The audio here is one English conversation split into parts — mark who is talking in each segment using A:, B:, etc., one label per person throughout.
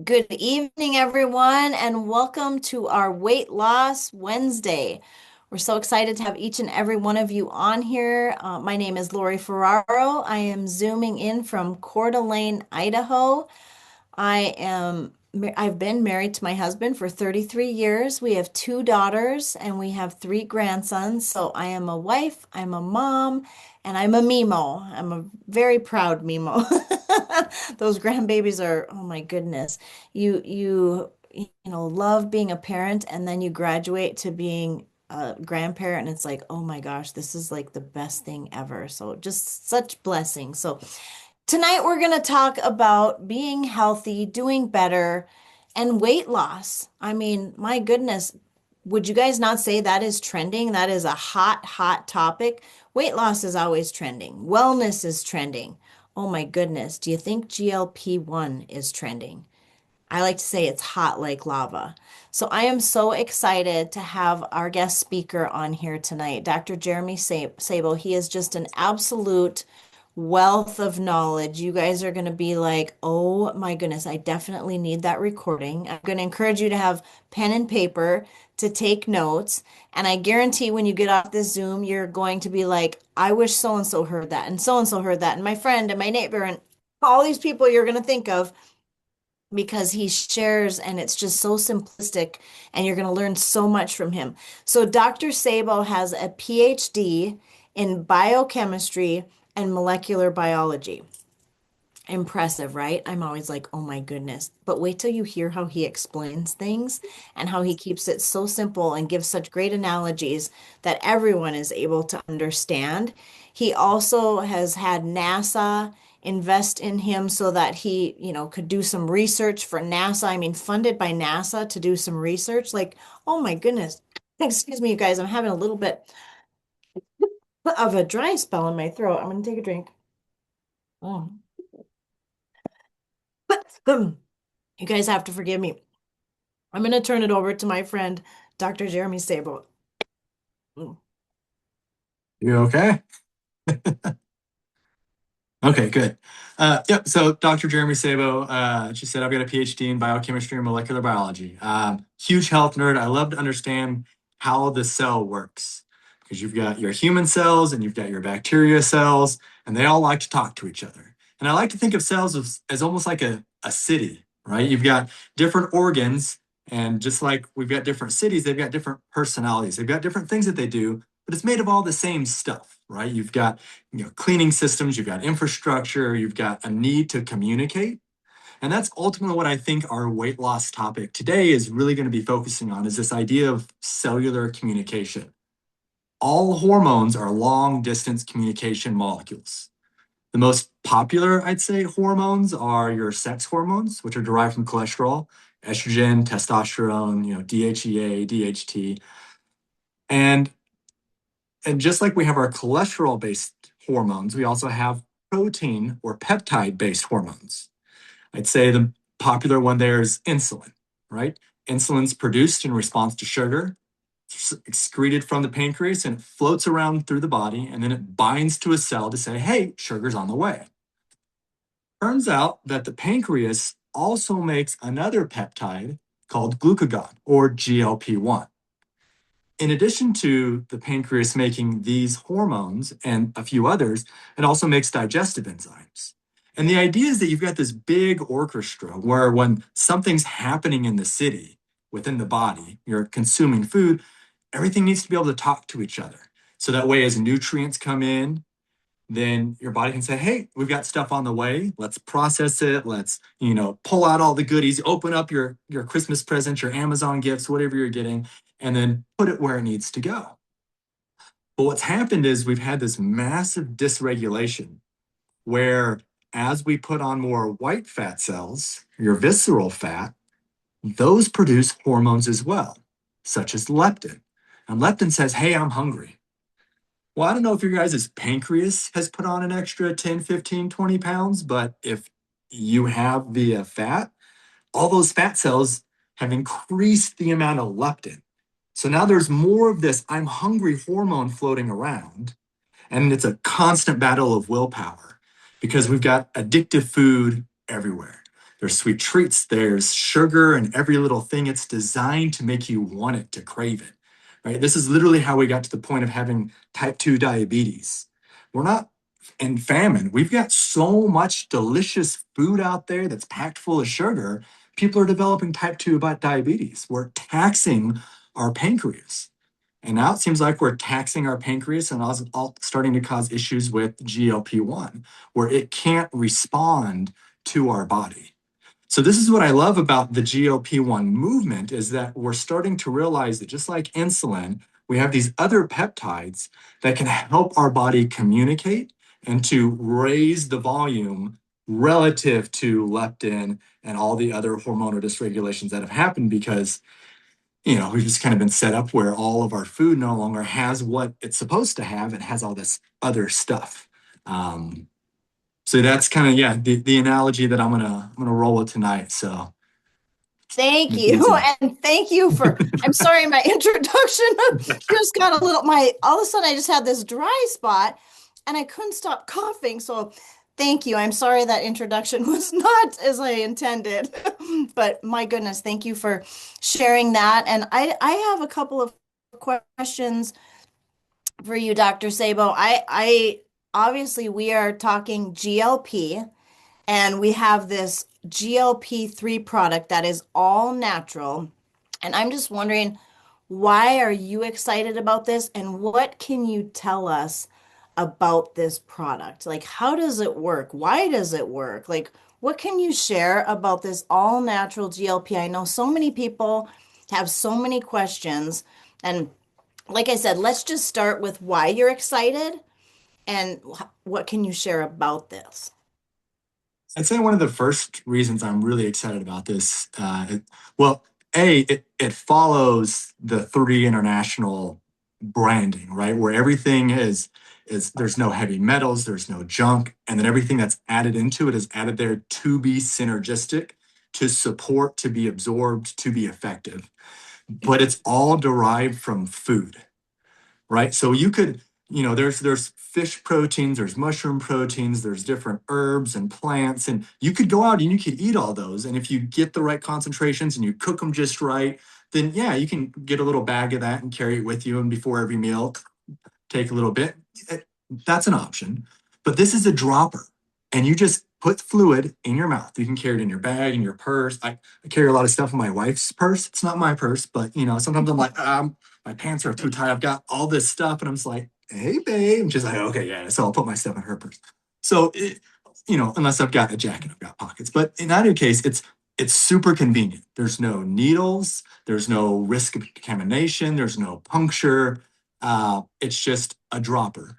A: Good evening, everyone, and welcome to our Weight Loss Wednesday. We're so excited to have each and every one of you on here. My name is Lori Ferraro. I am zooming in from Coeur d'Alene, Idaho. I've been married to my husband for 33 years. We have two daughters and we have three grandsons. So I am a wife, I'm a mom, and I'm a Mimo. I'm a very proud Mimo. Those grandbabies are, oh my goodness. Love being a parent and then you graduate to being a grandparent and it's like, oh my gosh, this is like the best thing ever. So just such blessings. So tonight, we're going to talk about being healthy, doing better, and weight loss. I mean, my goodness, would you guys not say that is trending? That is a hot, hot topic. Weight loss is always trending, wellness is trending. Oh my goodness, do you think GLP-1 is trending? I like to say it's hot like lava. So I am so excited to have our guest speaker on here tonight, Dr. Jeremy Sabo. He is just an absolute wealth of knowledge. You guys are going to be like, oh my goodness, I definitely need that recording. I'm going to encourage you to have pen and paper to take notes. And I guarantee when you get off this Zoom, you're going to be like, I wish so and so heard that, and so heard that, and my friend and my neighbor, and all these people you're going to think of because he shares and it's just so simplistic and you're going to learn so much from him. So Dr. Sabo has a PhD in biochemistry and molecular biology. Impressive, right? I'm always like, oh my goodness. But wait till you hear how he explains things and how he keeps it so simple and gives such great analogies that everyone is able to understand. He also has had NASA invest in him so that he, could do some research for NASA. I mean, funded by NASA to do some research. Like, oh my goodness. Excuse me, you guys. I'm having a little bit of a dry spell in my throat. I'm going to take a drink. Oh. You guys have to forgive me. I'm going to turn it over to my friend, Dr. Jeremy Sabo. Mm.
B: You okay? Okay, good. Yep. So Dr. Jeremy Sabo, she said I've got a PhD in biochemistry and molecular biology. Huge health nerd. I love to understand how the cell works because you've got your human cells and you've got your bacteria cells, and they all like to talk to each other. And I like to think of cells as almost like a city, right? You've got different organs, and just like we've got different cities, they've got different personalities. They've got different things that they do, but it's made of all the same stuff, right? You've got cleaning systems, you've got infrastructure, you've got a need to communicate. And that's ultimately what I think our weight loss topic today is really going to be focusing on is this idea of cellular communication. All hormones are long distance communication molecules. The most popular, I'd say, hormones are your sex hormones, which are derived from cholesterol, estrogen, testosterone, DHEA, DHT. And and just like we have our cholesterol based hormones, we also have protein or peptide based hormones. I'd say the popular one there is insulin, right? Insulin's produced in response to sugar, excreted from the pancreas, and it floats around through the body, and then it binds to a cell to say, hey, sugar's on the way. Turns out that the pancreas also makes another peptide called glucagon or GLP-1. In addition to the pancreas making these hormones and a few others, it also makes digestive enzymes. And the idea is that you've got this big orchestra where when something's happening in the city, within the body, you're consuming food, everything needs to be able to talk to each other. So that way, as nutrients come in, then your body can say, hey, we've got stuff on the way. Let's process it. Let's, pull out all the goodies, open up your Christmas presents, your Amazon gifts, whatever you're getting, and then put it where it needs to go. But what's happened is we've had this massive dysregulation where as we put on more white fat cells, your visceral fat, those produce hormones as well, such as leptin. And leptin says, hey, I'm hungry. Well, I don't know if your guys' pancreas has put on an extra 10, 15, 20 pounds, but if you have the fat, all those fat cells have increased the amount of leptin. So now there's more of this I'm hungry hormone floating around, and it's a constant battle of willpower because we've got addictive food everywhere. there's sweet treats, there's sugar and every little thing. It's designed to make you want it, to crave it, right? This is literally how we got to the point of having type 2 diabetes. We're not in famine. We've got so much delicious food out there that's packed full of sugar. People are developing type 2 diabetes. We're taxing our pancreas. And now it seems like we're taxing our pancreas and also starting to cause issues with GLP-1, where it can't respond to our body. So this is what I love about the GLP-1 movement is that we're starting to realize that just like insulin, we have these other peptides that can help our body communicate and to raise the volume relative to leptin and all the other hormonal dysregulations that have happened because we've just kind of been set up where all of our food no longer has what it's supposed to have. It has all this other stuff. Um, so that's kind of the analogy that I'm gonna roll with tonight. So
A: Thank
B: make it
A: you.
B: easy.
A: And thank you for, I'm sorry, my introduction just got a little, all of a sudden I just had this dry spot and I couldn't stop coughing. So thank you. I'm sorry that introduction was not as I intended, but my goodness, thank you for sharing that. And I have a couple of questions for you, Dr. Sabo. I obviously we are talking GLP. And we have this GLP-3 product that is all natural. And I'm just wondering, why are you excited about this? And what can you tell us about this product? Like, how does it work? Why does it work? Like, what can you share about this all natural GLP? I know so many people have so many questions. And like I said, let's just start with why you're excited and what can you share about this?
B: I'd say one of the first reasons I'm really excited about this, well, it follows the three international branding, right? Where everything is there's no heavy metals, there's no junk, and then everything that's added into it is added there to be synergistic, to support, to be absorbed, to be effective. But it's all derived from food, right? So you could, there's fish proteins, there's mushroom proteins, there's different herbs and plants, and you could go out and you could eat all those. And if you get the right concentrations and you cook them just right, then yeah, you can get a little bag of that and carry it with you. And before every meal, take a little bit. That's an option. But this is a dropper. And you just put fluid in your mouth. You can carry it in your bag, in your purse. I carry a lot of stuff in my wife's purse. It's not my purse, but sometimes I'm like, my pants are too tight. I've got all this stuff. And I'm just like, hey, babe. And she's like, okay, yeah. So I'll put my stuff in her purse. So unless I've got a jacket, I've got pockets. But in either case, it's super convenient. There's no needles, there's no risk of contamination, there's no puncture. It's just a dropper.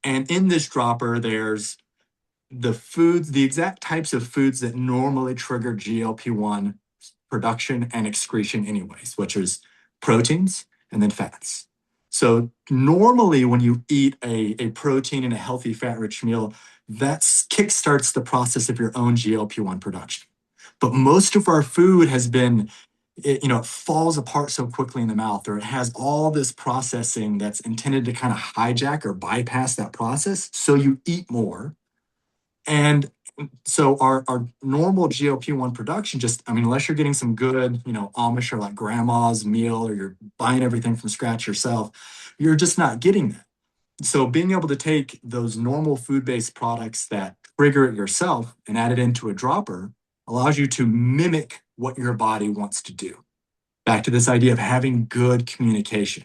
B: And in this dropper, there's the foods, the exact types of foods that normally trigger GLP-1 production and excretion, anyways, which is proteins and then fats. So normally when you eat a protein and a healthy fat rich meal, that kickstarts the process of your own GLP-1 production. But most of our food has been it falls apart so quickly in the mouth, or it has all this processing that's intended to kind of hijack or bypass that process. So you eat more. And so our normal GLP-1 production unless you're getting some good, Amish or like grandma's meal, or you're buying everything from scratch yourself, you're just not getting that. So being able to take those normal food-based products that trigger it yourself and add it into a dropper allows you to mimic what your body wants to do. Back to this idea of having good communication.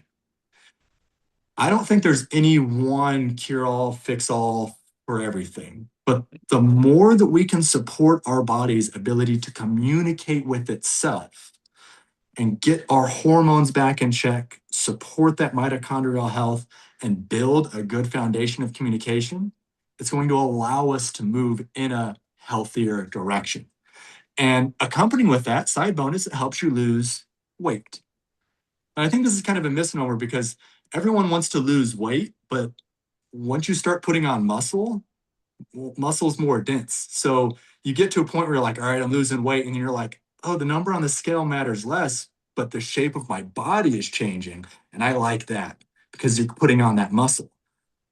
B: I don't think there's any one cure all, fix all for everything. But the more that we can support our body's ability to communicate with itself and get our hormones back in check, support that mitochondrial health, and build a good foundation of communication, it's going to allow us to move in a healthier direction. And accompanying with that, side bonus, it helps you lose weight. And I think this is kind of a misnomer because everyone wants to lose weight, but once you start putting on muscle, muscle's more dense. So you get to a point where you're like, all right, I'm losing weight. And you're like, oh, the number on the scale matters less, but the shape of my body is changing. And I like that because you're putting on that muscle.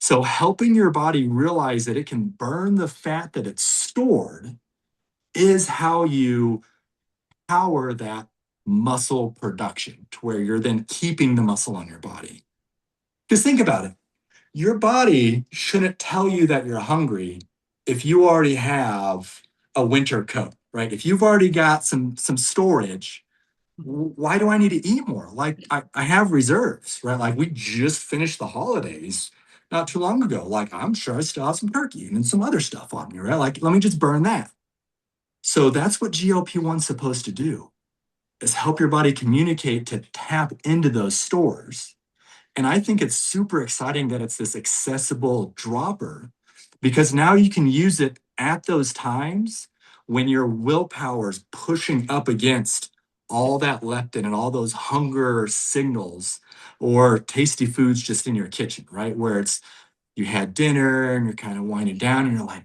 B: So helping your body realize that it can burn the fat that it's stored is how you power that muscle production to where you're then keeping the muscle on your body. Because think about it, your body shouldn't tell you that you're hungry if you already have a winter coat, right? If you've already got some storage, why do I need to eat more? Like I have reserves, right? Like we just finished the holidays not too long ago. Like I'm sure I still have some turkey and some other stuff on me, right? Like let me just burn that. So that's what GLP-1 is supposed to do, is help your body communicate to tap into those stores. And I think it's super exciting that it's this accessible dropper because now you can use it at those times when your willpower is pushing up against all that leptin and all those hunger signals or tasty foods just in your kitchen, right? Where it's you had dinner and you're kind of winding down and you're like,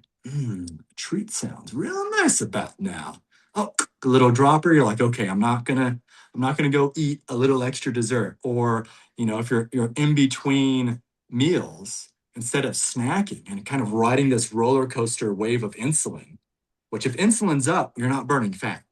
B: treat sounds real nice about now. Oh, a little dropper, you're like, okay, I'm not gonna go eat a little extra dessert. Or, if you're in between meals, instead of snacking and kind of riding this roller coaster wave of insulin, which if insulin's up, you're not burning fat.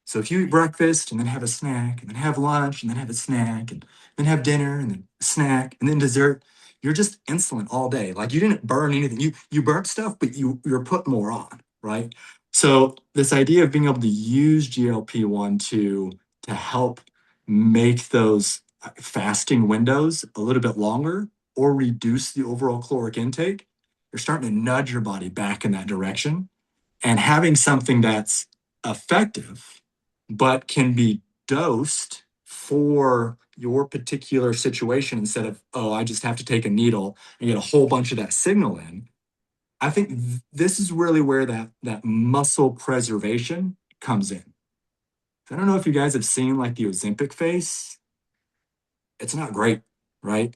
B: So if you eat breakfast and then have a snack and then have lunch and then have a snack and then have dinner and then a snack and then dessert, you're just insulin all day. Like you didn't burn anything. You burnt stuff, but you're putting more on, right? So this idea of being able to use GLP-1 to help make those fasting windows a little bit longer or reduce the overall caloric intake, you're starting to nudge your body back in that direction. And having something that's effective but can be dosed for your particular situation instead of, oh, I just have to take a needle and get a whole bunch of that signal in. I think this is really where that muscle preservation comes in. I don't know if you guys have seen like the Ozempic face. It's not great, right?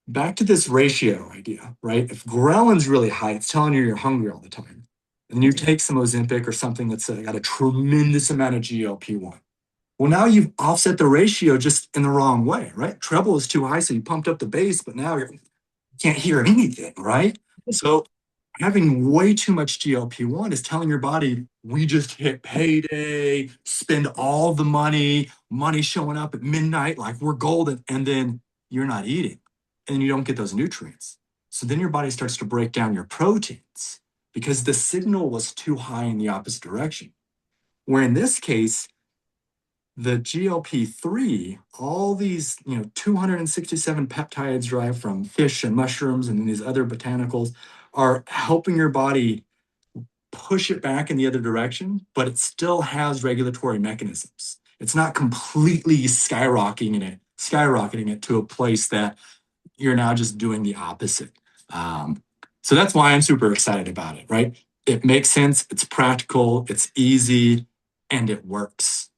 B: Back to this ratio idea, right? If ghrelin's really high, it's telling you you're hungry all the time. And you take some Ozempic or something that's got a tremendous amount of GLP-1. Well, now you've offset the ratio just in the wrong way, right? Treble is too high, so you pumped up the bass, but now you can't hear anything, right? So having way too much GLP-1 is telling your body, we just hit payday, spend all the money showing up at midnight, like we're golden, and then you're not eating and you don't get those nutrients. So then your body starts to break down your proteins because the signal was too high in the opposite direction. Where in this case, the GLP-3, all these, 267 peptides derived from fish and mushrooms and these other botanicals are helping your body push it back in the other direction, but it still has regulatory mechanisms. It's not completely skyrocketing it to a place that you're now just doing the opposite. Um, so that's why I'm super excited about it, right? It makes sense, it's practical, it's easy, and it works.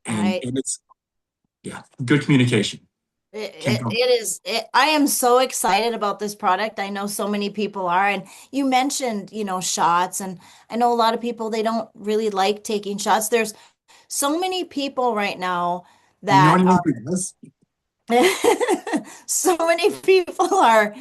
B: And,
A: I
B: and it's, yeah, good communication.
A: It,
B: Can't
A: it,
B: go.
A: it is I am so excited about this product. I know so many people are, and you mentioned, shots, and I know a lot of people they don't really like taking shots. There's so many people right now
B: You know
A: that
B: anyone
A: are
B: who does?
A: so many people are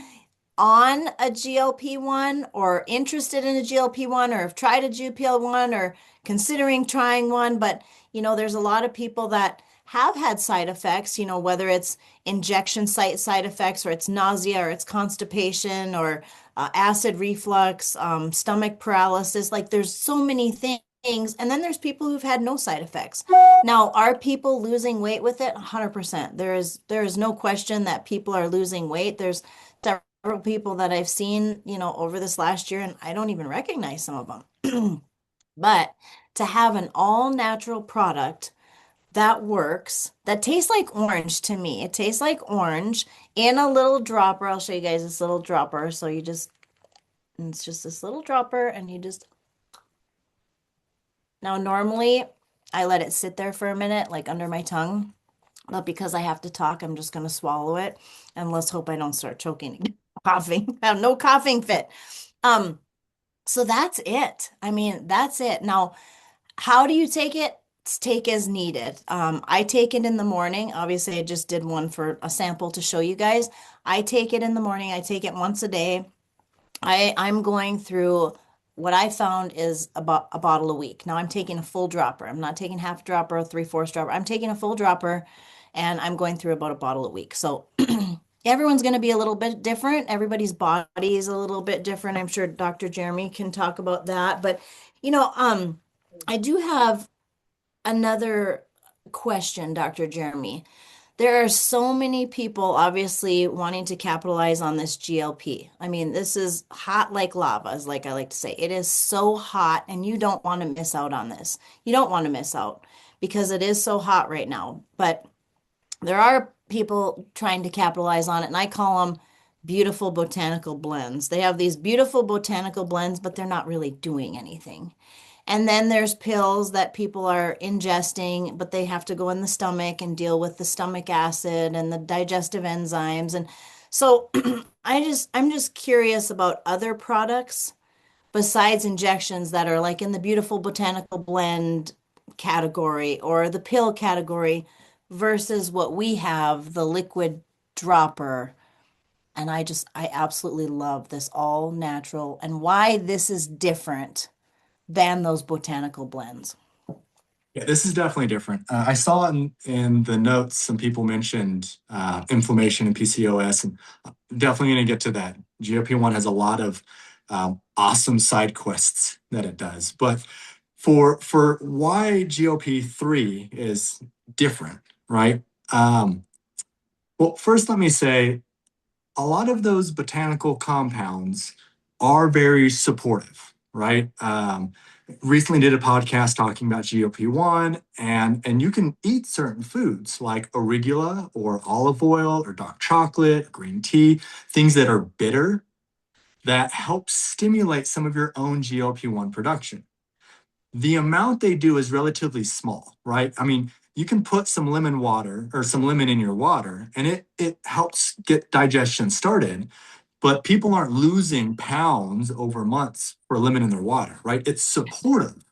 A: on a GLP-1 or interested in a GLP-1 or have tried a GLP-1 or considering trying one. But, there's a lot of people that have had side effects, whether it's injection site side effects or it's nausea or it's constipation or acid reflux, stomach paralysis. Like there's so many things. And then there's people who've had no side effects. Now, are people losing weight with it? 100%. There is no question that people are losing weight. There's several people that I've seen, over this last year, and I don't even recognize some of them. But to have an all natural product that works, that tastes like orange to me, it tastes like orange in a little dropper. I'll show you guys this little dropper. So it's just this little dropper, and now normally I let it sit there for a minute, like under my tongue. But because I have to talk, I'm just going to swallow it. And let's hope I don't start choking, coughing. I have no coughing fit. Um, So that's it. I mean, that's it. Now, how do you take it? Take as needed. I take it in the morning. Obviously, I just did one for a sample to show you guys. I take it in the morning. I take it once a day. I'm going through what I found is about a bottle a week. Now I'm taking a full dropper. I'm not taking half a dropper, three-fourths dropper. I'm taking a full dropper and I'm going through about a bottle a week. So everyone's going to be a little bit different. Everybody's body is a little bit different. I'm sure Dr. Jeremy can talk about that. But, you know, I do have another question, Dr. Jeremy. There are so many people obviously wanting to capitalize on this GLP. I mean, this is hot like lava, is like I like to say. It is so hot, and you don't want to miss out on this. You don't want to miss out because it is so hot right now. But there are people trying to capitalize on it, and I call them beautiful botanical blends. They have these beautiful botanical blends, but they're not really doing anything. And then there's pills that people are ingesting, but they have to go in the stomach and deal with the stomach acid and the digestive enzymes. And so I'm just curious about other products besides injections that are like in the beautiful botanical blend category or the pill category versus what we have, the liquid dropper. And I absolutely love this all natural and why this is different than those botanical blends.
B: Yeah, this is definitely different. I saw in the notes some people mentioned inflammation and PCOS, and definitely going to get to that. GLP-1 has a lot of awesome side quests that it does, but for why GLP-3 is different, right? Well, first let me say a lot of those botanical compounds are very supportive, right? Recently did a podcast talking about GLP-1, and you can eat certain foods like arugula or olive oil or dark chocolate, green tea, things that are bitter that help stimulate some of your own GLP-1 production. The amount they do is relatively small, right? I mean, you can put some lemon water or some lemon in your water and it helps get digestion started, but people aren't losing pounds over months for lemon in their water, right? It's supportive.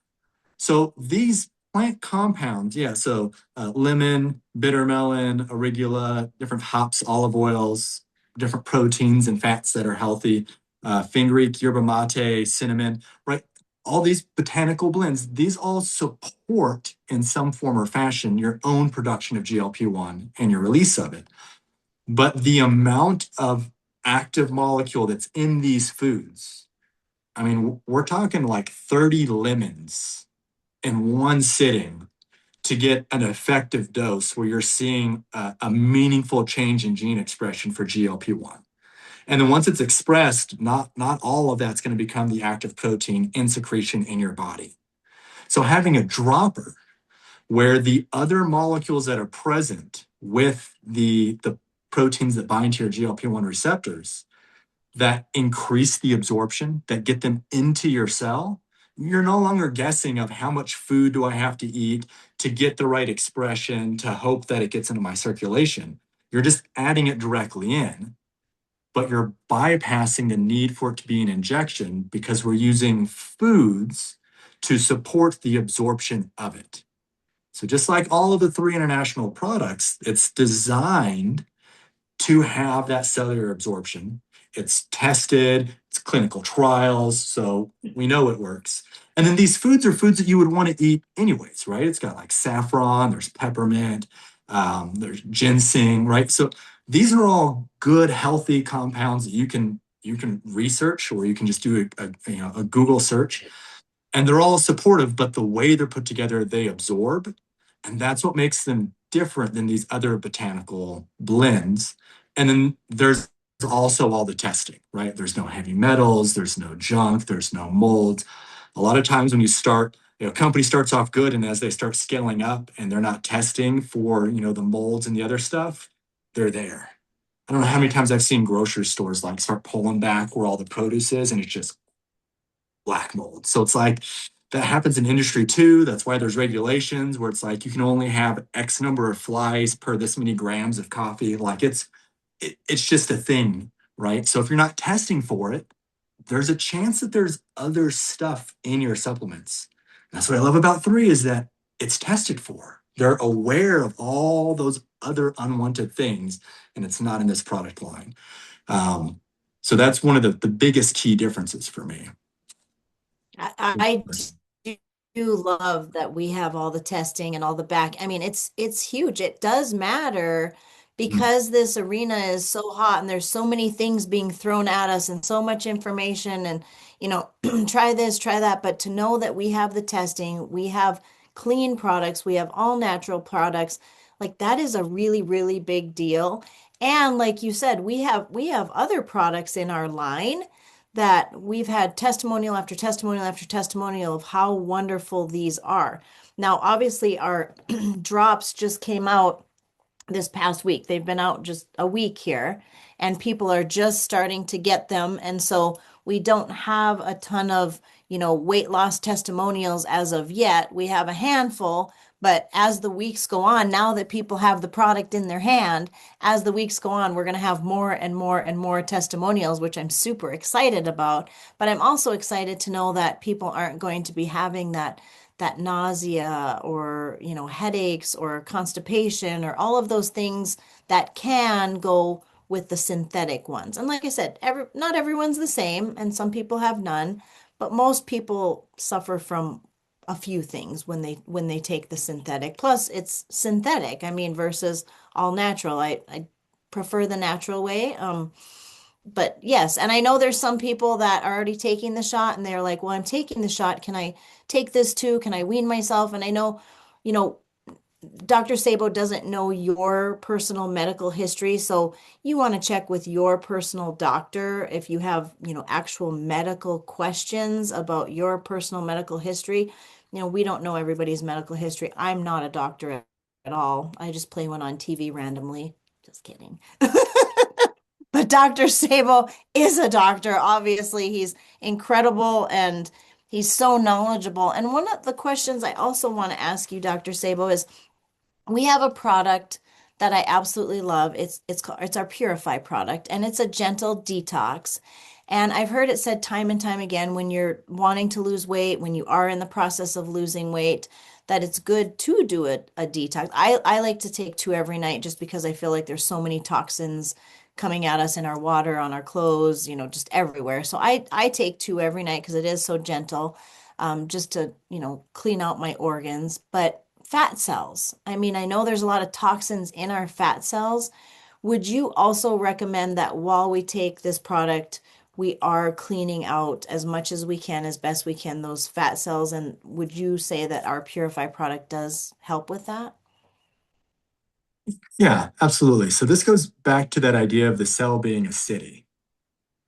B: So these plant compounds, yeah, so lemon, bitter melon, arugula, different hops, olive oils, different proteins and fats that are healthy, fenugreek, yerba mate, cinnamon, right? All these botanical blends, these all support in some form or fashion your own production of GLP-1 and your release of it. But the amount of active molecule that's in these foods, I mean, we're talking like 30 lemons in one sitting to get an effective dose where you're seeing a meaningful change in gene expression for GLP-1. And then once it's expressed, not all of that's going to become the active protein in secretion in your body. So having a dropper where the other molecules that are present with the proteins that bind to your GLP-1 receptors that increase the absorption, that get them into your cell, you're no longer guessing of how much food do I have to eat to get the right expression to hope that it gets into my circulation. You're just adding it directly in, but you're bypassing the need for it to be an injection because we're using foods to support the absorption of it. So just like all of the three international products, it's designed to have that cellular absorption. It's tested, it's clinical trials, so we know it works. And then these foods are foods that you would want to eat anyways, right? It's got like saffron, there's peppermint, there's ginseng, right? So these are all good, healthy compounds that you can research, or you can just do a Google search, and they're all supportive, but the way they're put together, they absorb. And that's what makes them different than these other botanical blends. And then there's also all the testing, right? There's no heavy metals, there's no junk, there's no mold. A lot of times when you start, a company starts off good, and as they start scaling up and they're not testing for, the molds and the other stuff, they're there. I don't know how many times I've seen grocery stores like start pulling back where all the produce is, and it's just black mold. So it's like that happens in industry too. That's why there's regulations where it's like you can only have X number of flies per this many grams of coffee. Like it's just a thing, right? So if you're not testing for it, there's a chance that there's other stuff in your supplements. That's what I love about three is that it's tested for. They're aware of all those other unwanted things, and it's not in this product line. So that's one of the biggest key differences for me.
A: I do love that we have all the testing and all the back. I mean, it's huge. It does matter
B: Mm.
A: because this arena is so hot and there's so many things being thrown at us and so much information and try this, try that. But to know that we have the testing, we have clean products, we have all natural products, like that is a really, really big deal. And like you said, we have other products in our line that we've had testimonial after testimonial after testimonial of how wonderful these are. Now, obviously, our drops just came out this past week. They've been out just a week here, and people are just starting to get them. And so we don't have a ton of, weight loss testimonials as of yet. We have a handful, but as the weeks go on, now that people have the product in their hand, as the weeks go on, we're going to have more and more and more testimonials, which I'm super excited about. But I'm also excited to know that people aren't going to be having that nausea or headaches or constipation or all of those things that can go with the synthetic ones. And like I said, not everyone's the same, and some people have none, but most people suffer from a few things when they take the synthetic. Plus, it's synthetic. I mean, versus all natural. I prefer the natural way. But yes, and I know there's some people that are already taking the shot and they're like, well, I'm taking the shot. Can I take this too? Can I wean myself? And I know, you know, Dr. Sabo doesn't know your personal medical history, so you want to check with your personal doctor if you have, actual medical questions about your personal medical history. We don't know everybody's medical history. I'm not a doctor at all. I just play one on TV randomly. Just kidding. But Dr. Sabo is a doctor. Obviously, he's incredible and he's so knowledgeable. And one of the questions I also want to ask you, Dr. Sabo, is we have a product that I absolutely love. It's our Purify product, and it's a gentle detox. And I've heard it said time and time again when you're wanting to lose weight, when you are in the process of losing weight, that it's good to do a detox. I like to take two every night just because I feel like there's so many toxins coming at us in our water, on our clothes, just everywhere. So I take two every night because it is so gentle, just to, clean out my organs. But fat cells, I mean, I know there's a lot of toxins in our fat cells. Would you also recommend that while we take this product, we are cleaning out as much as we can, as best we can, those fat cells? And would you say that our Purify product does help with that?
B: Yeah, absolutely. So this goes back to that idea of the cell being a city.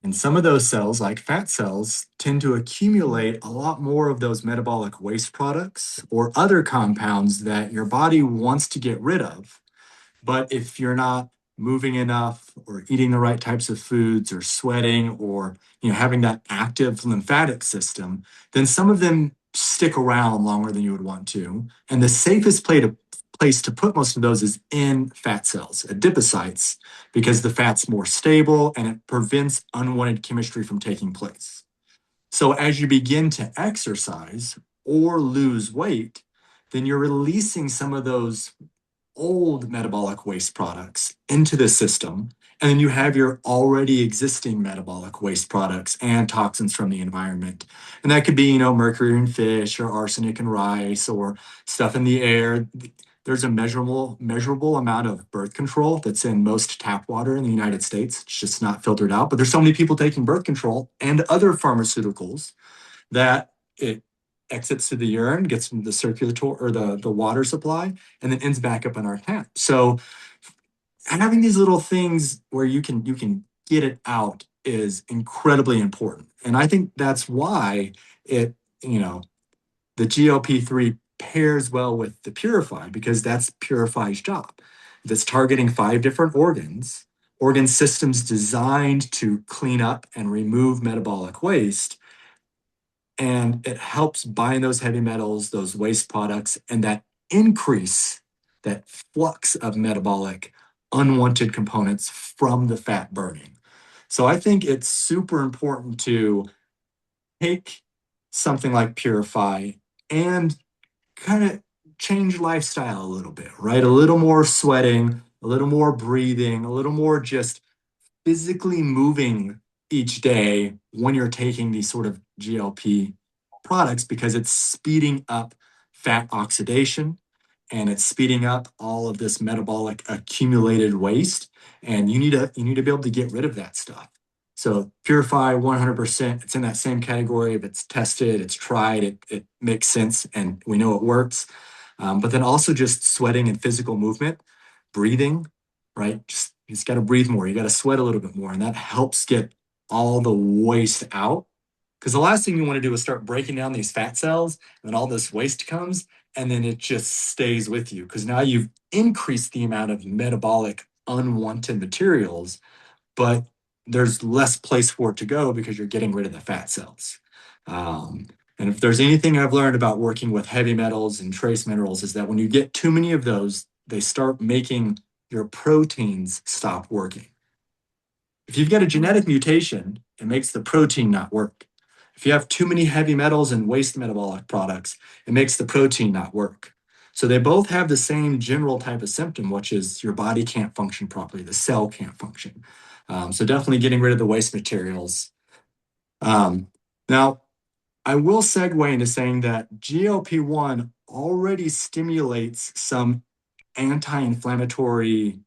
B: And some of those cells, like fat cells, tend to accumulate a lot more of those metabolic waste products or other compounds that your body wants to get rid of. But if you're not moving enough or eating the right types of foods or sweating or having that active lymphatic system, then some of them stick around longer than you would want to. And the safest place to put most of those is in fat cells, adipocytes, because the fat's more stable and it prevents unwanted chemistry from taking place. So as you begin to exercise or lose weight, then you're releasing some of those old metabolic waste products into the system. And then you have your already existing metabolic waste products and toxins from the environment. And that could be, mercury in fish or arsenic in rice or stuff in the air. There's a measurable amount of birth control that's in most tap water in the United States. It's just not filtered out. But there's so many people taking birth control and other pharmaceuticals that it exits to the urine, gets into the circulatory or the water supply, and then ends back up in our tap. So having these little things where you can get it out is incredibly important. And I think that's why it, you know, the GLP-3 pairs well with the Purify because that's Purify's job. That's targeting 5 different organ systems designed to clean up and remove metabolic waste, and it helps bind those heavy metals, those waste products, and that increase, that flux of metabolic unwanted components from the fat burning. So I think it's super important to take something like Purify and kind of change lifestyle a little bit, right? A little more sweating, a little more breathing, a little more just physically moving each day when you're taking these sort of GLP products because it's speeding up fat oxidation and it's speeding up all of this metabolic accumulated waste. And you need to be able to get rid of that stuff. So Purify 100%, it's in that same category. If it's tested, it's tried, it makes sense, and we know it works. But then also just sweating and physical movement, breathing, right? Just you just got to breathe more. You got to sweat a little bit more, and that helps get all the waste out. Because the last thing you want to do is start breaking down these fat cells, and all this waste comes, and then it just stays with you. Because now you've increased the amount of metabolic unwanted materials, but there's less place for it to go because you're getting rid of the fat cells. Um, and if there's anything I've learned about working with heavy metals and trace minerals is that when you get too many of those, they start making your proteins stop working. If you've got a genetic mutation, it makes the protein not work. If you have too many heavy metals and waste metabolic products, it makes the protein not work. So they both have the same general type of symptom, which is your body can't function properly, the cell can't function. So definitely getting rid of the waste materials. Now, I will segue into saying that GLP-1 already stimulates some anti-inflammatory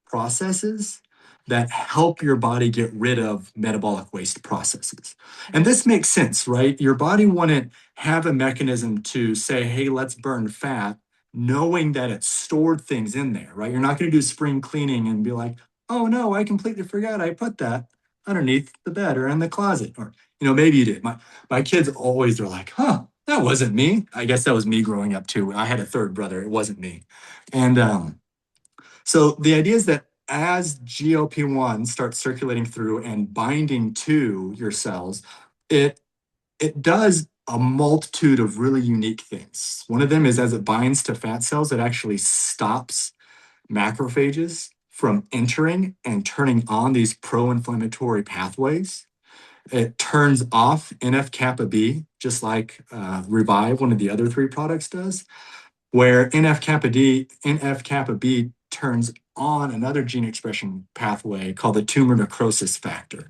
B: processes that help your body get rid of metabolic waste processes. And this makes sense, right? Your body wouldn't have a mechanism to say, hey, let's burn fat, knowing that it's stored things in there, right? You're not going to do spring cleaning and be like, oh no, I completely forgot I put that underneath the bed or in the closet. Or, maybe you did. My kids always are like, huh, that wasn't me. I guess that was me growing up too. I had a third brother. It wasn't me. And so the idea is that as GLP-1 starts circulating through and binding to your cells, it it does a multitude of really unique things. One of them is as it binds to fat cells, it actually stops macrophages from entering and turning on these pro-inflammatory pathways. It turns off NF-kappa B, just like Revive, one of the other three products does, where NF-kappa B turns on another gene expression pathway called the tumor necrosis factor,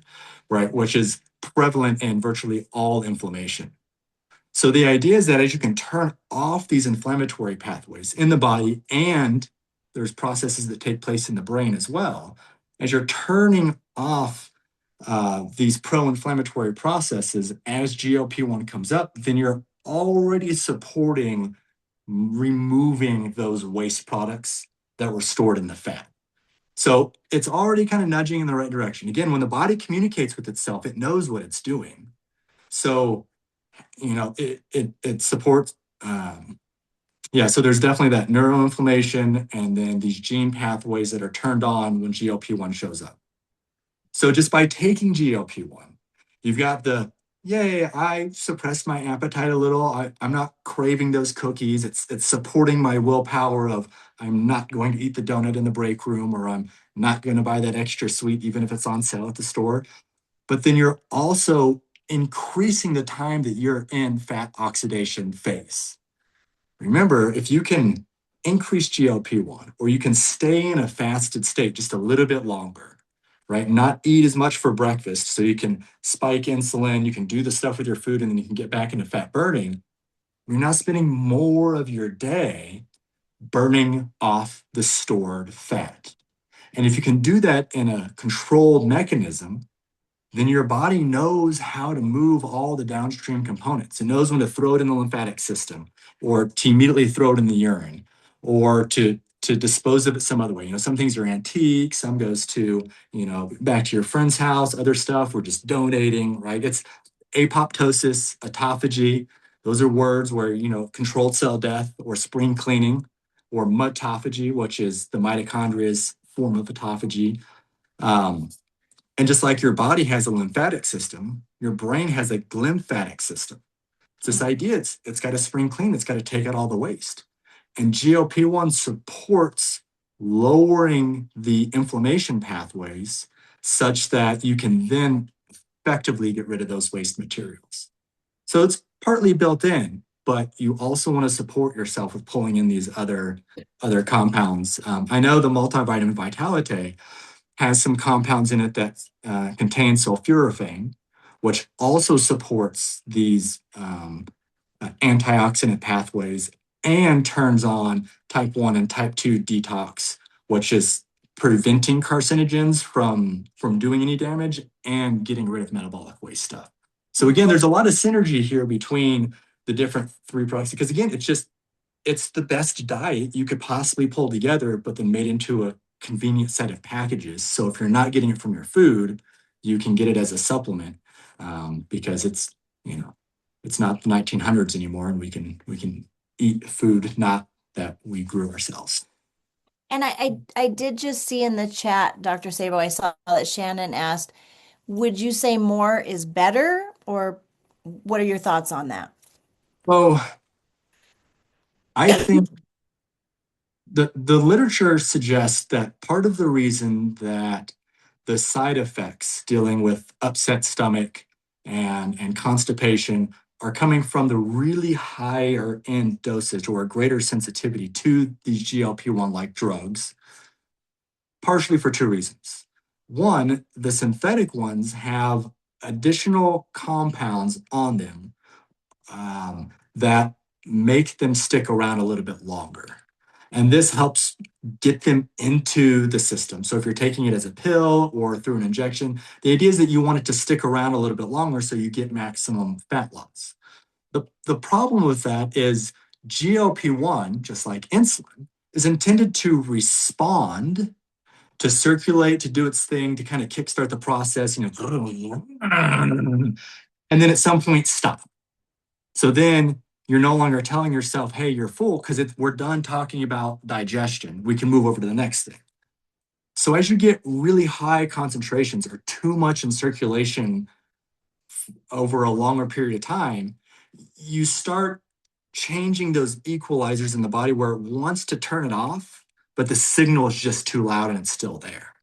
B: right, which is prevalent in virtually all inflammation. So the idea is that as you can turn off these inflammatory pathways in the body, and there's processes that take place in the brain as well, as you're turning off these pro-inflammatory processes as GLP-1 comes up, then you're already supporting removing those waste products that were stored in the fat. So it's already kind of nudging in the right direction. Again, when the body communicates with itself, it knows what it's doing. So, it supports, yeah, so there's definitely that neuroinflammation and then these gene pathways that are turned on when GLP-1 shows up. So just by taking GLP-1, you've got the, yay, I suppressed my appetite a little. I'm not craving those cookies. It's supporting my willpower of I'm not going to eat the donut in the break room, or I'm not going to buy that extra sweet, even if it's on sale at the store. But then you're also increasing the time that you're in fat oxidation phase. Remember, if you can increase GLP-1 or you can stay in a fasted state just a little bit longer, right? Not eat as much for breakfast so you can spike insulin, you can do the stuff with your food, and then you can get back into fat burning. You're not spending more of your day burning off the stored fat. And if you can do that in a controlled mechanism, then your body knows how to move all the downstream components. It knows when to throw it in the lymphatic system, or to immediately throw it in the urine, or to dispose of it some other way. Some things are antique, some goes to, back to your friend's house, other stuff we're just donating, right? It's apoptosis, autophagy. Those are words where, controlled cell death or spring cleaning, or mitophagy, which is the mitochondria's form of autophagy. Um, and just like your body has a lymphatic system, your brain has a glymphatic system. It's this idea, it's got to spring clean, it's got to take out all the waste. And GLP-1 supports lowering the inflammation pathways such that you can then effectively get rid of those waste materials. So it's partly built in, but you also want to support yourself with pulling in these other compounds. I know the multivitamin Vitality has some compounds in it that contain sulforaphane, which also supports these antioxidant pathways and turns on type 1 and type 2 detox, which is preventing carcinogens from doing any damage and getting rid of metabolic waste stuff. So again, there's a lot of synergy here between the different three products because again, it's the best diet you could possibly pull together, but then made into a convenient set of packages. So if you're not getting it from your food, you can get it as a supplement because you know it's not the 1900s anymore, and we can eat food not that we grew ourselves.
A: And I did just see in the chat, Dr. Sabo, I saw that Shannon asked, would you say more is better, or what are your thoughts on that?
B: Oh, I think the literature suggests that part of the reason that the side effects dealing with upset stomach and constipation are coming from the really higher end dosage or greater sensitivity to these GLP-1 like drugs, partially for two reasons. One, the synthetic ones have additional compounds on them that make them stick around a little bit longer. And this helps get them into the system. So if you're taking it as a pill or through an injection, the idea is that you want it to stick around a little bit longer so you get maximum fat loss. The problem with that is GLP-1, just like insulin, is intended to respond, to circulate, to do its thing, to kind of kickstart the process, and then at some point stop. So then you're no longer telling yourself, hey, you're full, because we're done talking about digestion. We can move over to the next thing. So as you get really high concentrations or too much in circulation over a longer period of time, you start changing those equalizers in the body where it wants to turn it off, but the signal is just too loud and it's still there.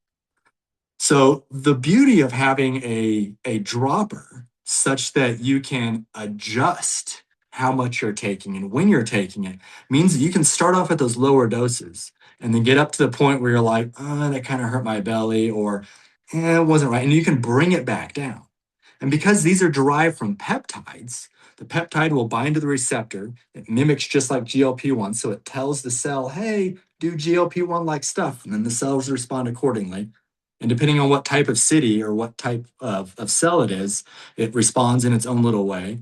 B: So the beauty of having a dropper such that you can adjust how much you're taking and when you're taking it means that you can start off at those lower doses and then get up to the point where you're like, oh, that kind of hurt my belly, or it wasn't right. And you can bring it back down. And because these are derived from peptides, the peptide will bind to the receptor. It mimics just like GLP-1. So it tells the cell, hey, do GLP-1 like stuff. And then the cells respond accordingly. And depending on what type of city or what type of cell it is, it responds in its own little way.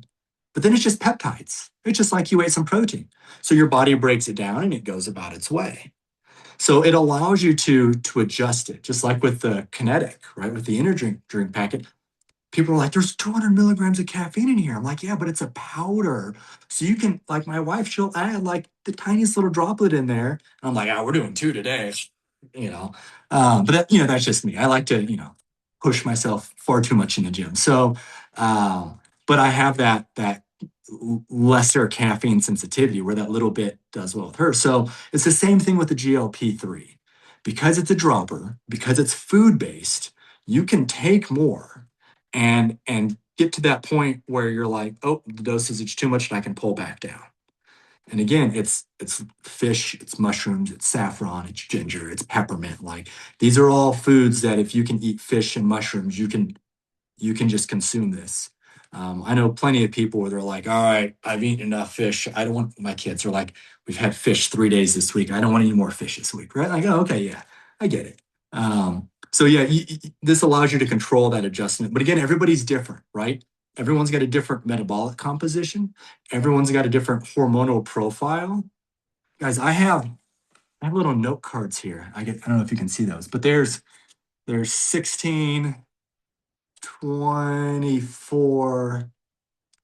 B: But then it's just peptides. It's just like you ate some protein. So your body breaks it down and it goes about its way. So it allows you to adjust it, just like with the kinetic, right? With the energy drink packet, people are like, there's 200 milligrams of caffeine in here. I'm like, yeah, but it's a powder. So you can, like my wife, she'll add like the tiniest little droplet in there. And I'm like, oh, we're doing two today, you know. But that, that's just me. I like to, push myself far too much in the gym. So, but I have that lesser caffeine sensitivity where that little bit does well with her. So it's the same thing with the GLP-3. Because it's a dropper, because it's food based, you can take more and get to that point where you're like, oh, the dosage is too much and I can pull back down. And again, it's fish, it's mushrooms, it's saffron, it's ginger, it's peppermint. Like these are all foods that if you can eat fish and mushrooms, you can just consume this. I know plenty of people where they're like, all right, I've eaten enough fish. I don't want my kids are like, we've had fish 3 days this week. I don't want any more fish this week, right? Like, oh, okay, yeah, I get it. So yeah, this allows you to control that adjustment. But again, everybody's different, right? Everyone's got a different metabolic composition. Everyone's got a different hormonal profile. Guys, I have little note cards here. I don't know if you can see those, but there's 16, 24,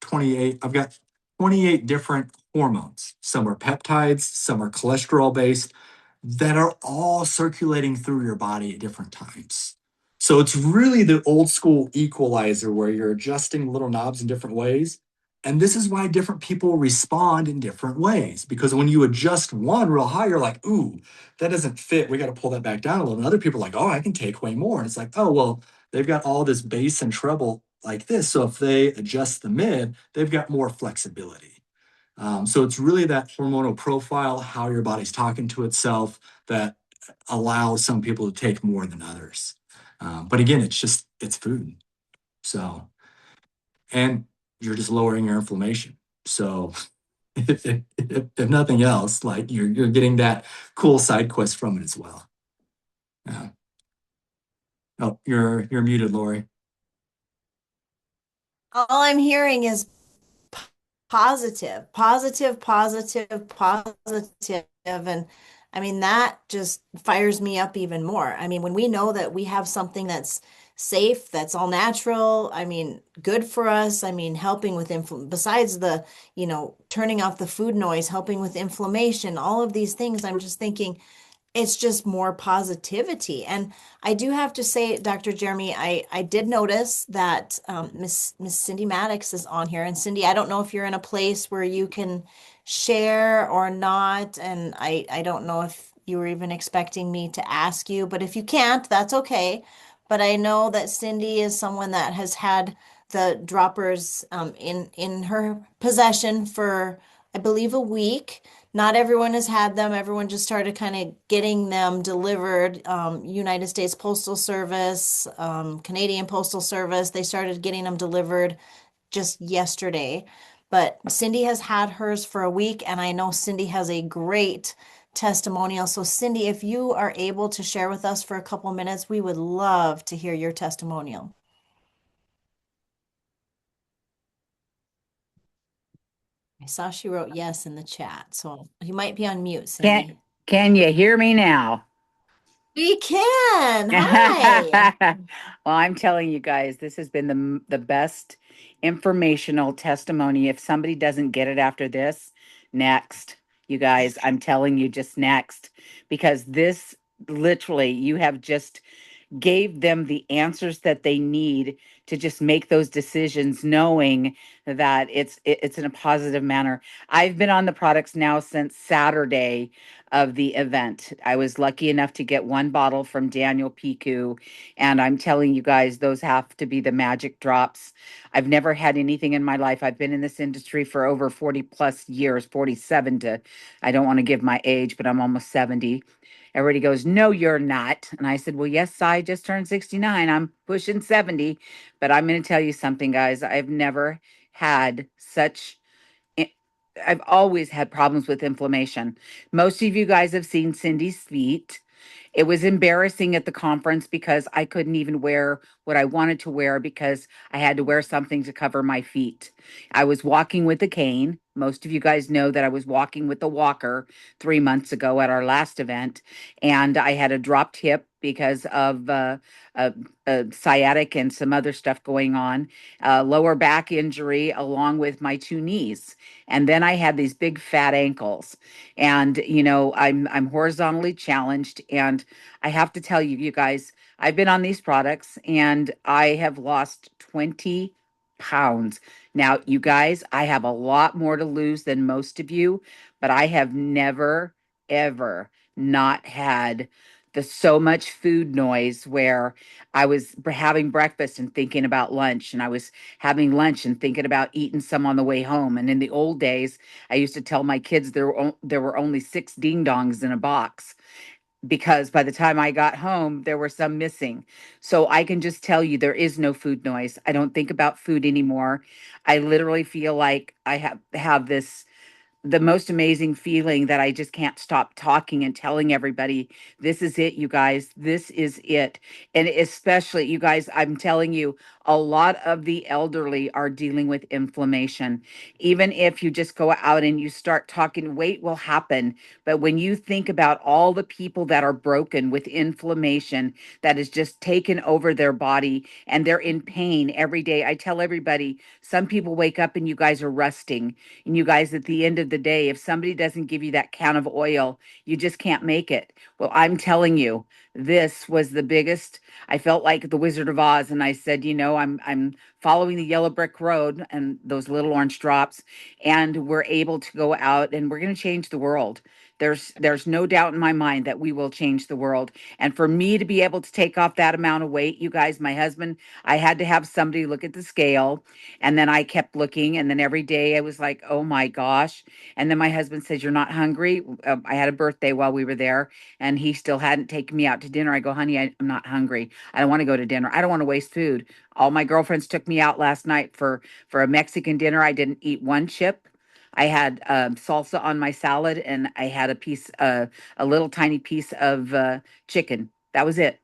B: 28. I've got 28 different hormones. Some are peptides, some are cholesterol based, that are all circulating through your body at different times. So it's really the old school equalizer where you're adjusting little knobs in different ways. And this is why different people respond in different ways. Because when you adjust one real high, you're like, ooh, that doesn't fit. We got to pull that back down a little. And other people are like, oh, I can take way more. And it's like, oh, well, they've got all this bass and treble like this. So if they adjust the mid, they've got more flexibility. So it's really that hormonal profile, how your body's talking to itself, that allows some people to take more than others. But again, it's food. So and you're just lowering your inflammation. So if nothing else, like you're getting that cool side quest from it as well. Yeah. Oh, you're muted, Lori.
A: All I'm hearing is positive, positive, positive, positive. And I mean, that just fires me up even more. I mean, when we know that we have something that's safe, that's all natural, I mean, good for us, I mean, helping with besides the, turning off the food noise, helping with inflammation, all of these things, I'm just thinking, it's just more positivity. And I do have to say, Dr. Jeremy, I did notice that Miss Cindy Maddox is on here. And Cindy, I don't know if you're in a place where you can share or not. And I don't know if you were even expecting me to ask you, but if you can't, that's okay. But I know that Cindy is someone that has had the droppers in her possession for, I believe, a week. Not everyone has had them. Everyone just started kind of getting them delivered. United States Postal Service, Canadian Postal Service, they started getting them delivered just yesterday. But Cindy has had hers for a week, and I know Cindy has a great testimonial. So, Cindy, if you are able to share with us for a couple minutes, we would love to hear your testimonial. I saw she wrote yes in the chat, so you might be on mute,
C: Can
A: Cindy.
C: can you hear me now?
A: We can. Hi.
C: Well, I'm telling you guys, this has been the best informational testimony. If somebody doesn't get it after this, next. You guys, I'm telling you just next because this literally you have just gave them the answers that they need to just make those decisions knowing that it's in a positive manner. I've been on the products now since Saturday of the event. I was lucky enough to get one bottle from Daniel Piku, and I'm telling you guys those have to be the magic drops. I've never had anything in my life. I've been in this industry for over 40 plus years, 47 to I don't want to give my age, but I'm almost 70. Everybody goes, "No, you're not." And I said, "Well, yes, I just turned 69. I'm pushing 70." But I'm going to tell you something, guys. I've never had such, i- I've always had problems with inflammation. Most of you guys have seen Cindy's feet. It was embarrassing at the conference because I couldn't even wear what I wanted to wear because I had to wear something to cover my feet. I was walking with a cane. Most of you guys know that I was walking with a walker 3 months ago at our last event, and I had a dropped hip because of uh, sciatic and some other stuff going on, lower back injury, along with my two knees. And then I had these big fat ankles. And I'm horizontally challenged, and I have to tell you, you guys, I've been on these products and I have lost 20 pounds. Now, you guys, I have a lot more to lose than most of you, but I have never ever not had the so much food noise where I was having breakfast and thinking about lunch, and I was having lunch and thinking about eating some on the way home. And in the old days, I used to tell my kids there were only six ding dongs in a box because by the time I got home, there were some missing. So I can just tell you there is no food noise. I don't think about food anymore. I literally feel like I have this the most amazing feeling that I just can't stop talking and telling everybody, this is it, you guys. This is it. And especially, you guys, I'm telling you, a lot of the elderly are dealing with inflammation. Even if you just go out and you start talking, weight will happen. But when you think about all the people that are broken with inflammation that has just taken over their body and they're in pain every day, I tell everybody, some people wake up and you guys are rusting. And you guys, at the end of the day, if somebody doesn't give you that can of oil, you just can't make it. Well, I'm telling you, this was the biggest. I felt like the Wizard of Oz, and I said, I'm following the yellow brick road and those little orange drops, and we're able to go out and we're going to change the world. There's no doubt in my mind that we will change the world. And for me to be able to take off that amount of weight, you guys, my husband, I had to have somebody look at the scale, and then I kept looking. And then every day I was like, oh my gosh. And then my husband says, "You're not hungry?" I had a birthday while we were there, and he still hadn't taken me out to dinner. I go, "Honey, I'm not hungry. I don't want to go to dinner. I don't want to waste food." All my girlfriends took me out last night for a Mexican dinner. I didn't eat one chip. I had salsa on my salad, and I had a little tiny piece of chicken. That was it.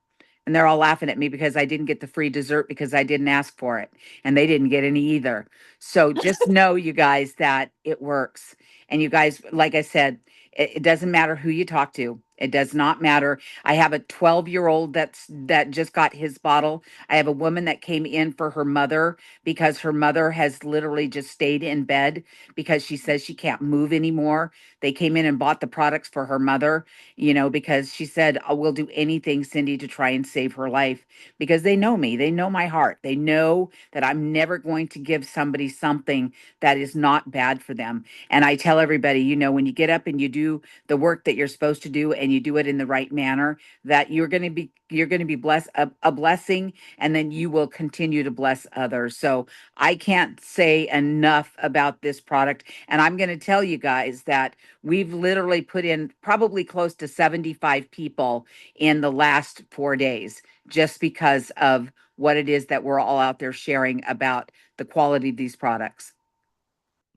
C: And they're all laughing at me because I didn't get the free dessert because I didn't ask for it, and they didn't get any either. So just know, you guys, that it works. And you guys, like I said, it doesn't matter who you talk to. It does not matter. I have a 12-year-old that just got his bottle. I have a woman that came in for her mother because her mother has literally just stayed in bed because she says she can't move anymore. They came in and bought the products for her mother, because she said, "I will do anything, Cindy, to try and save her life," because they know me. They know my heart. They know that I'm never going to give somebody something that is not bad for them. And I tell everybody, when you get up and you do the work that you're supposed to do and you do it in the right manner, that you're going to be blessed, a blessing, and then you will continue to bless others. So I can't say enough about this product. And I'm going to tell you guys that we've literally put in probably close to 75 people in the last 4 days just because of what it is that we're all out there sharing about the quality of these products.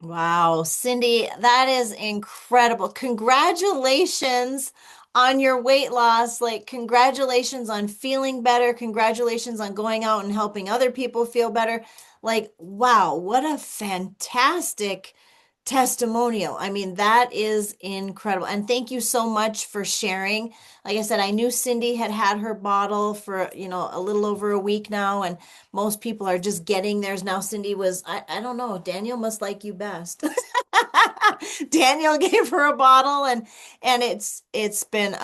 A: Wow, Cindy, that is incredible. Congratulations on your weight loss. Like, congratulations on feeling better. Congratulations on going out and helping other people feel better. Like, wow, what a fantastic testimonial. I mean, that is incredible. And thank you so much for sharing. Like I said, I knew Cindy had had her bottle for, a little over a week now, and most people are just getting theirs now. Cindy was, I don't know, Daniel must like you best. Daniel gave her a bottle, and it's been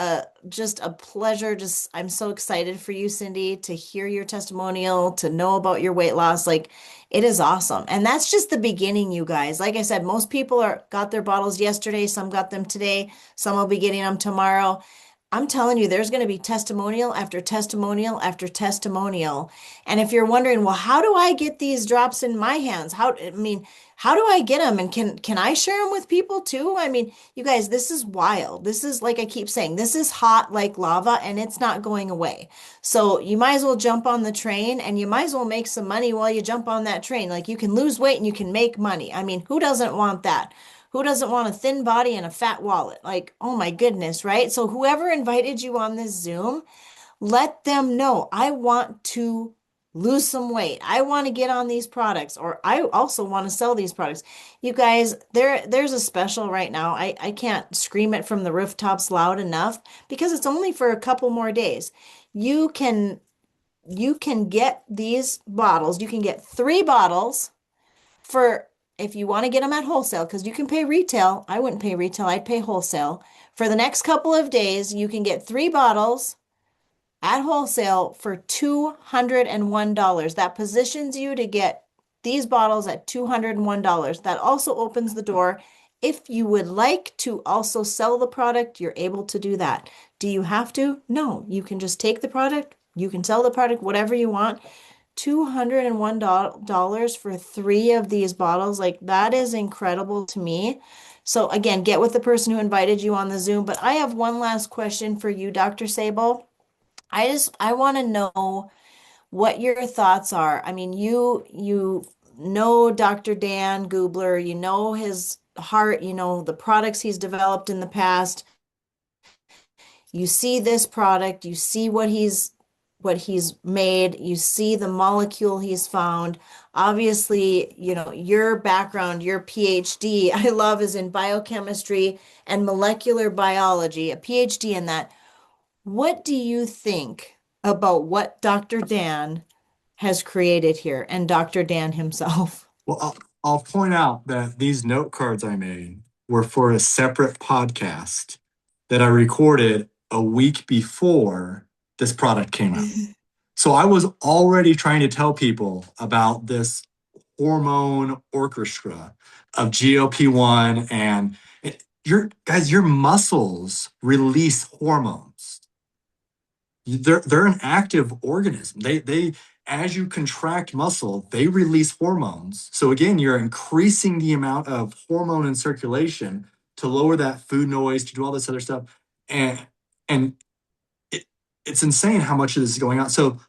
A: just a pleasure. Just I'm so excited for you, Cindy, to hear your testimonial, to know about your weight loss. Like, it is awesome. And that's just the beginning, you guys. Like I said, most people got their bottles yesterday, some got them today, some will be getting them tomorrow. I'm telling you, there's going to be testimonial after testimonial after testimonial. And if you're wondering, well, how do I get these drops in my hands? How do I get them? And can I share them with people too? I mean, you guys, this is wild. This is, like I keep saying, this is hot like lava, and it's not going away. So you might as well jump on the train, and you might as well make some money while you jump on that train. Like, you can lose weight and you can make money. I mean, who doesn't want that? Who doesn't want a thin body and a fat wallet? Like, oh my goodness, right? So whoever invited you on this Zoom, let them know, I want to lose some weight. I want to get on these products, or I also want to sell these products. You guys, there's a special right now. I can't scream it from the rooftops loud enough because it's only for a couple more days. You can you can get these bottles. You can get 3 bottles for, if you want to get them at wholesale, because you can pay retail. I wouldn't pay retail, I'd pay wholesale. For the next couple of days, you can get 3 bottles at wholesale for $201. That positions you to get these bottles at $201. That also opens the door. If you would like to also sell the product, you're able to do that. Do you have to? No, you can just take the product, you can sell the product, whatever you want. $201 for 3 of these bottles. Like, that is incredible to me. So again, get with the person who invited you on the Zoom. But I have one last question for you, Dr. Sable. I want to know what your thoughts are. I mean, you know Dr. Dan Gubler, you know his heart, you know the products he's developed in the past. You see this product, you see what he's made, you see the molecule he's found. Obviously, your background, your PhD, I love, is in biochemistry and molecular biology, a PhD in that. What do you think about what Dr. Dan has created here, and Dr. Dan himself?
B: Well, I'll point out that these note cards I made were for a separate podcast that I recorded a week before this product came out. So I was already trying to tell people about this hormone orchestra of GLP-1, and your muscles release hormones. They're an active organism. They as you contract muscle, they release hormones. So again, you're increasing the amount of hormone in circulation to lower that food noise, to do all this other stuff. And it, it's insane how much of this is going on. So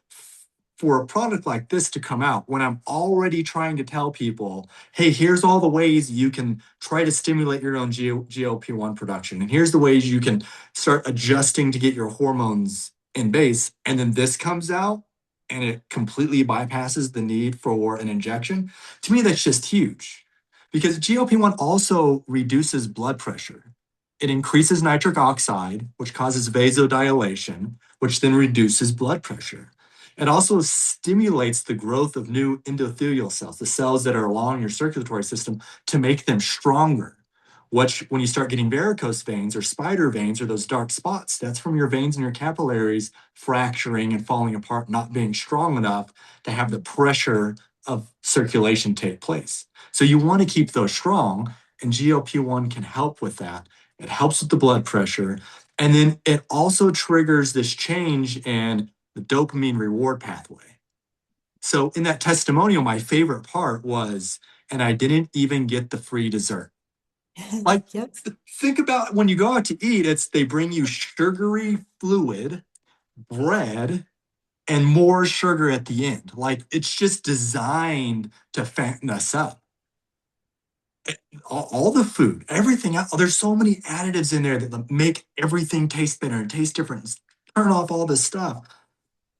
B: for a product like this to come out when I'm already trying to tell people, hey, here's all the ways you can try to stimulate your own GLP-1 production. And here's the ways you can start adjusting to get your hormones in base. And then this comes out and it completely bypasses the need for an injection. To me, that's just huge because GLP-1 also reduces blood pressure. It increases nitric oxide, which causes vasodilation, which then reduces blood pressure. It also stimulates the growth of new endothelial cells, the cells that are along your circulatory system, to make them stronger. Which, when you start getting varicose veins or spider veins or those dark spots, that's from your veins and your capillaries fracturing and falling apart, not being strong enough to have the pressure of circulation take place. So you want to keep those strong, and GLP-1 can help with that. It helps with the blood pressure. And then it also triggers this change in the dopamine reward pathway. So in that testimonial, my favorite part was, and I didn't even get the free dessert. Like,
A: Yep.
B: think about when you go out to eat, it's they bring you sugary fluid, bread, and more sugar at the end. Like, it's just designed to fatten us up. All the food, everything else, there's so many additives in there that make everything taste better and taste different. Turn off all this stuff.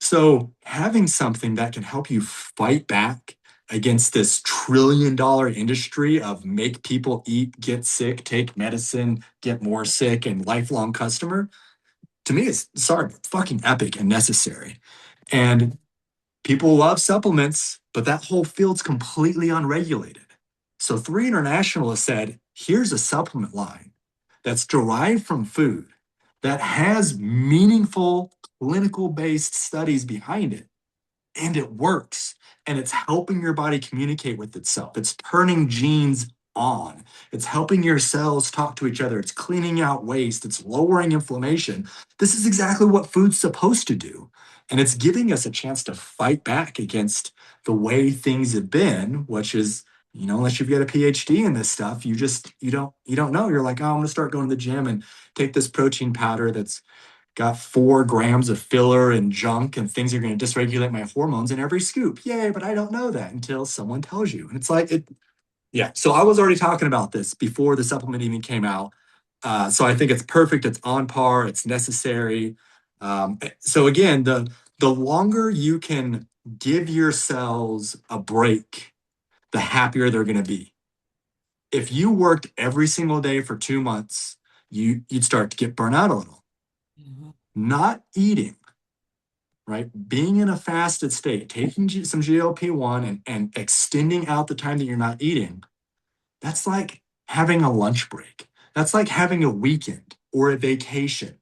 B: So having something that can help you fight back against this $1 trillion industry of make people eat, get sick, take medicine, get more sick, and lifelong customer, to me, it's sorry, fucking epic and necessary. And people love supplements, but that whole field's completely unregulated. So 3 International has said, here's a supplement line that's derived from food that has meaningful clinical based studies behind it, and it works, and it's helping your body communicate with itself. It's turning genes on. It's helping your cells talk to each other. It's cleaning out waste. It's lowering inflammation. This is exactly what food's supposed to do. And it's giving us a chance to fight back against the way things have been, which is, unless you've got a PhD in this stuff, you don't know. You're like, oh, I'm gonna start going to the gym and take this protein powder that's got 4 grams of filler and junk and things are going to dysregulate my hormones in every scoop. Yay, but I don't know that until someone tells you. And it's like, yeah. So I was already talking about this before the supplement even came out. So I think it's perfect. It's on par. It's necessary. So again, the longer you can give your cells a break, the happier they're going to be. If you worked every single day for 2 months, you'd start to get burnt out a little.
A: Mhm.
B: Not eating, right? Being in a fasted state, taking some GLP-1 and extending out the time that you're not eating, that's like having a lunch break. That's like having a weekend or a vacation.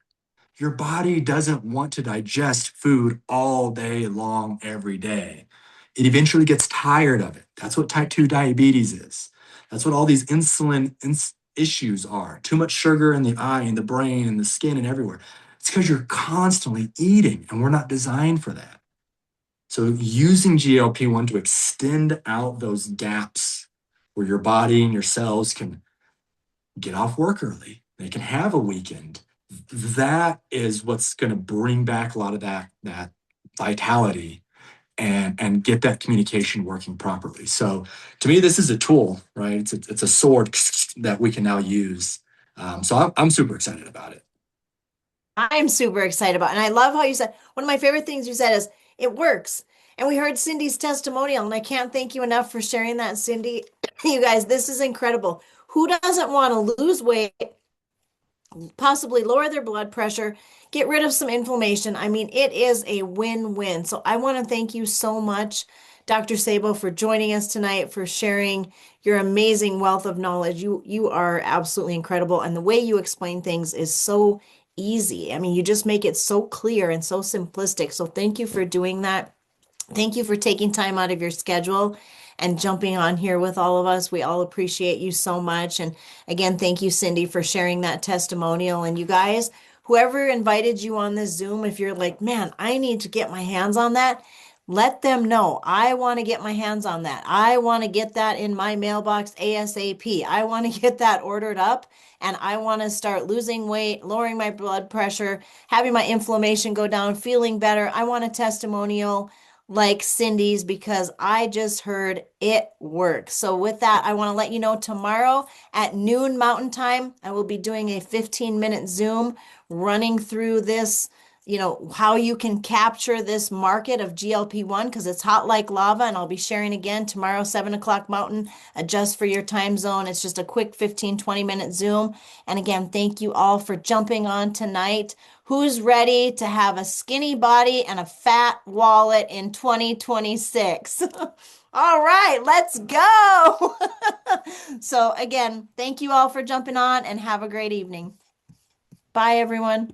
B: Your body doesn't want to digest food all day long, every day. It eventually gets tired of it. That's what type 2 diabetes is. That's what all these insulin issues are. Too much sugar in the eye and the brain and the skin and everywhere. It's because you're constantly eating, and we're not designed for that. So, using GLP-1 to extend out those gaps where your body and your cells can get off work early, they can have a weekend. That is what's going to bring back a lot of that vitality and get that communication working properly. So to me, this is a tool, right? It's a sword that we can now use. So I'm super excited about it.
A: I'm super excited about it. And I love how you said one of my favorite things you said is it works. And we heard Cindy's testimonial, and I can't thank you enough for sharing that, Cindy. You guys, this is incredible. Who doesn't want to lose weight, possibly lower their blood pressure, get rid of some inflammation? I mean, it is a win-win. So I want to thank you so much, Dr. Sabo, for joining us tonight, for sharing your amazing wealth of knowledge. You are absolutely incredible, and the way you explain things is so easy. I mean, you just make it so clear and so simplistic. So thank you for doing that. Thank you for taking time out of your schedule and jumping on here with all of us. We all appreciate you so much. And again, thank you, Cindy, for sharing that testimonial. And you guys, whoever invited you on this Zoom, if you're like, man, I need to get my hands on that, let them know. I want to get my hands on that. I want to get that in my mailbox ASAP. I want to get that ordered up, and I want to start losing weight, lowering my blood pressure, having my inflammation go down, feeling better. I want a testimonial like Cindy's because I just heard it works. So with that, I want to let you know tomorrow at noon Mountain Time, I will be doing a 15-minute Zoom running through this, how you can capture this market of GLP-1 because it's hot like lava. And I'll be sharing again tomorrow, 7 o'clock Mountain. Adjust for your time zone. It's just a quick 15, 20-minute Zoom. And again, thank you all for jumping on tonight. Who's ready to have a skinny body and a fat wallet in 2026? All right, let's go. So, again, thank you all for jumping on and have a great evening. Bye, everyone.